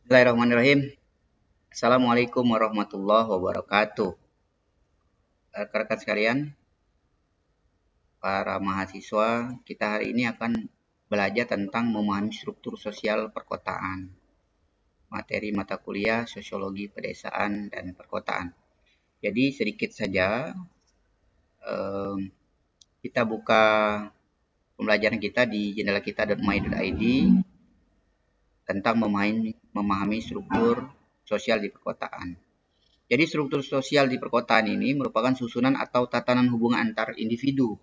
Bismillahirrahmanirrahim. Assalamualaikum warahmatullahi wabarakatuh. Rekan-rekan sekalian, para mahasiswa, kita hari ini akan belajar tentang memahami struktur sosial perkotaan. Materi mata kuliah Sosiologi Pedesaan dan Perkotaan. Jadi sedikit saja kita buka pembelajaran kita di jendelakita.my.id tentang memahami struktur sosial di perkotaan. Jadi struktur sosial di perkotaan ini merupakan susunan atau tatanan hubungan antar individu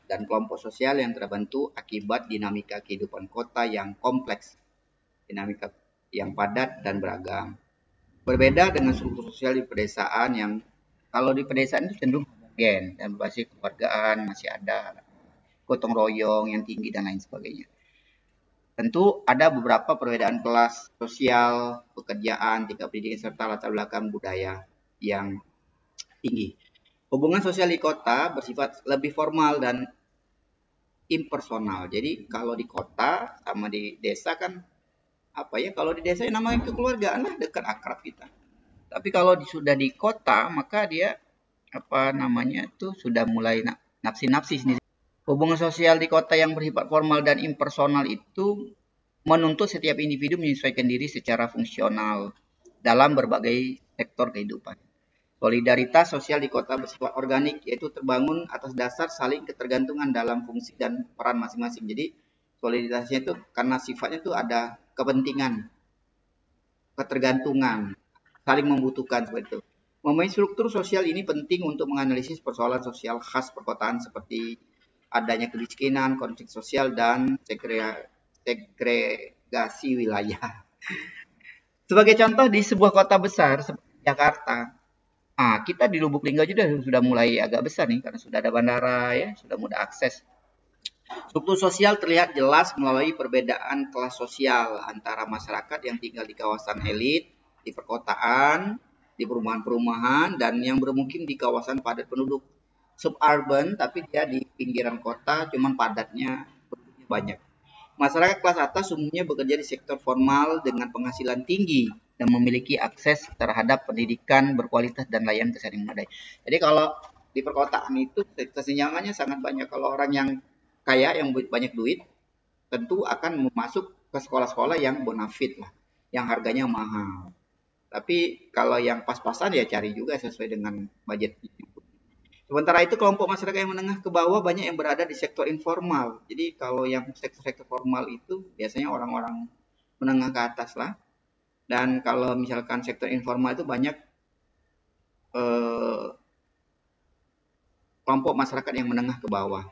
dan kelompok sosial yang terbentuk akibat dinamika kehidupan kota yang kompleks, dinamika yang padat dan beragam. Berbeda dengan struktur sosial di pedesaan yang kalau di pedesaan itu cenderung homogen dan berbasis kekeluargaan, masih ada gotong royong yang tinggi dan lain sebagainya. Tentu ada beberapa perbedaan kelas sosial, pekerjaan, tingkat pendidikan, serta latar belakang budaya yang tinggi. Hubungan sosial di kota bersifat lebih formal dan impersonal. Jadi kalau di kota sama di desa kan kalau di desa namanya kekeluargaan lah, dekat akrab kita. Tapi kalau sudah di kota maka dia sudah mulai nafsi-nafsi sendiri. Hubungan sosial di kota yang bersifat formal dan impersonal itu menuntut setiap individu menyesuaikan diri secara fungsional dalam berbagai sektor kehidupan. Solidaritas sosial di kota bersifat organik, yaitu terbangun atas dasar saling ketergantungan dalam fungsi dan peran masing-masing. Jadi solidaritasnya itu karena sifatnya itu ada kepentingan, ketergantungan, saling membutuhkan seperti itu. Memahami struktur sosial ini penting untuk menganalisis persoalan sosial khas perkotaan seperti adanya kemiskinan, konflik sosial, dan segregasi wilayah. Sebagai contoh di sebuah kota besar seperti Jakarta, kita di Lubuk Linggau juga sudah mulai agak besar nih karena sudah ada bandara ya, sudah mudah akses. Struktur sosial terlihat jelas melalui perbedaan kelas sosial antara masyarakat yang tinggal di kawasan elit, di perkotaan, di perumahan-perumahan, dan yang bermukim di kawasan padat penduduk suburban, tapi dia di pinggiran kota, cuman padatnya banyak. Masyarakat kelas atas umumnya bekerja di sektor formal dengan penghasilan tinggi dan memiliki akses terhadap pendidikan berkualitas dan layanan kesehatan memadai. Jadi kalau di perkotaan itu kesenjangannya sangat banyak. Kalau orang yang kaya, yang banyak duit, tentu akan masuk ke sekolah-sekolah yang bonafit lah, yang harganya mahal. Tapi kalau yang pas-pasan ya cari juga sesuai dengan budget. Sementara itu kelompok masyarakat yang menengah ke bawah banyak yang berada di sektor informal. Jadi kalau yang sektor-sektor formal itu biasanya orang-orang menengah ke atas lah. Dan kalau misalkan sektor informal itu banyak kelompok masyarakat yang menengah ke bawah.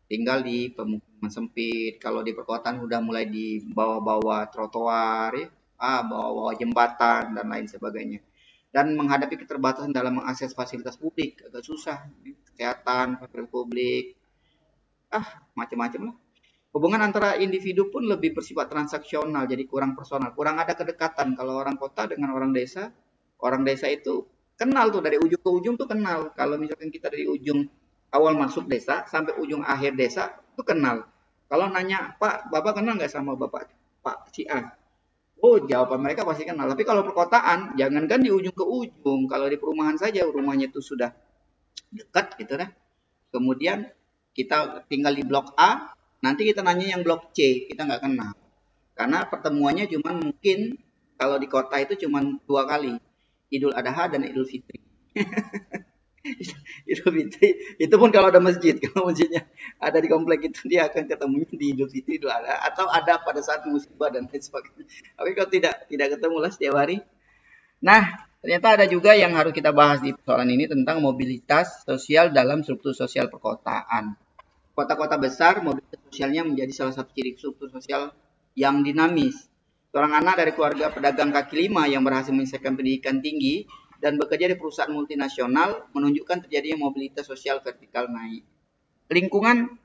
Tinggal di pemukiman sempit. Kalau di perkotaan sudah mulai di bawah-bawah trotoar, bawah-bawah jembatan dan lain sebagainya. Dan menghadapi keterbatasan dalam mengakses fasilitas publik agak susah, kesehatan, fasilitas publik, macam-macam lah. Hubungan antara individu pun lebih bersifat transaksional, jadi kurang personal, kurang ada kedekatan. Kalau orang kota dengan orang desa itu kenal tuh dari ujung ke ujung tuh kenal. Kalau misalkan kita dari ujung awal masuk desa sampai ujung akhir desa itu kenal. Kalau nanya, Pak, Bapak kenal nggak sama Bapak Pak si A? Oh, jawaban mereka pasti kenal. Tapi kalau perkotaan, jangankan di ujung ke ujung. Kalau di perumahan saja, rumahnya itu sudah dekat gitu kan. Kemudian kita tinggal di blok A, nanti kita nanya yang blok C, kita nggak kenal. Karena pertemuannya cuma mungkin kalau di kota itu cuma 2 kali. Idul Adha dan Idul Fitri. Idul Fitri itu pun kalau ada masjid, kalau masjidnya ada di komplek itu dia akan ketemu di Idul Fitri, Idul Adha, atau ada pada saat musibah dan lain sebagainya. Tapi kalau tidak ketemu lah setiap hari. Nah, ternyata ada juga yang harus kita bahas di persoalan ini tentang mobilitas sosial dalam struktur sosial perkotaan. Kota-kota besar, mobilitas sosialnya menjadi salah satu ciri struktur sosial yang dinamis. Seorang anak dari keluarga pedagang kaki lima yang berhasil menyelesaikan pendidikan tinggi dan bekerja di perusahaan multinasional menunjukkan terjadinya mobilitas sosial vertikal naik. Lingkungan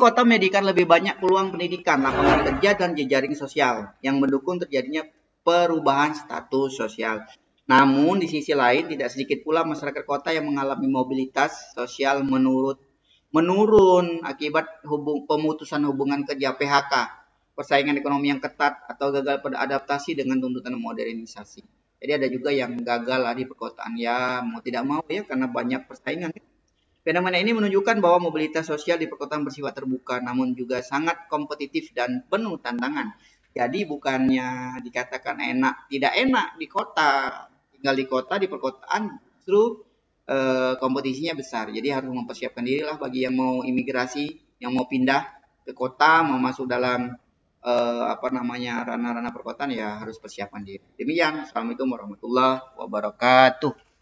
kota menyediakan lebih banyak peluang pendidikan, lapangan kerja, dan jejaring sosial yang mendukung terjadinya perubahan status sosial. Namun di sisi lain tidak sedikit pula masyarakat kota yang mengalami mobilitas sosial menurun akibat pemutusan hubungan kerja PHK persaingan ekonomi yang ketat atau gagal beradaptasi dengan tuntutan modernisasi. Jadi ada juga yang gagal lah di perkotaan ya mau tidak mau ya karena banyak persaingan. Fenomena ini menunjukkan bahwa mobilitas sosial di perkotaan bersifat terbuka namun juga sangat kompetitif dan penuh tantangan. Jadi bukannya dikatakan enak, tidak enak di kota, tinggal di kota di perkotaan justru kompetisinya besar. Jadi harus mempersiapkan diri lah bagi yang mau imigrasi, yang mau pindah ke kota, mau masuk dalam apa namanya ranah-ranah perkotaan ya harus persiapkan diri. Demikian. Assalamualaikum warahmatullahi wabarakatuh.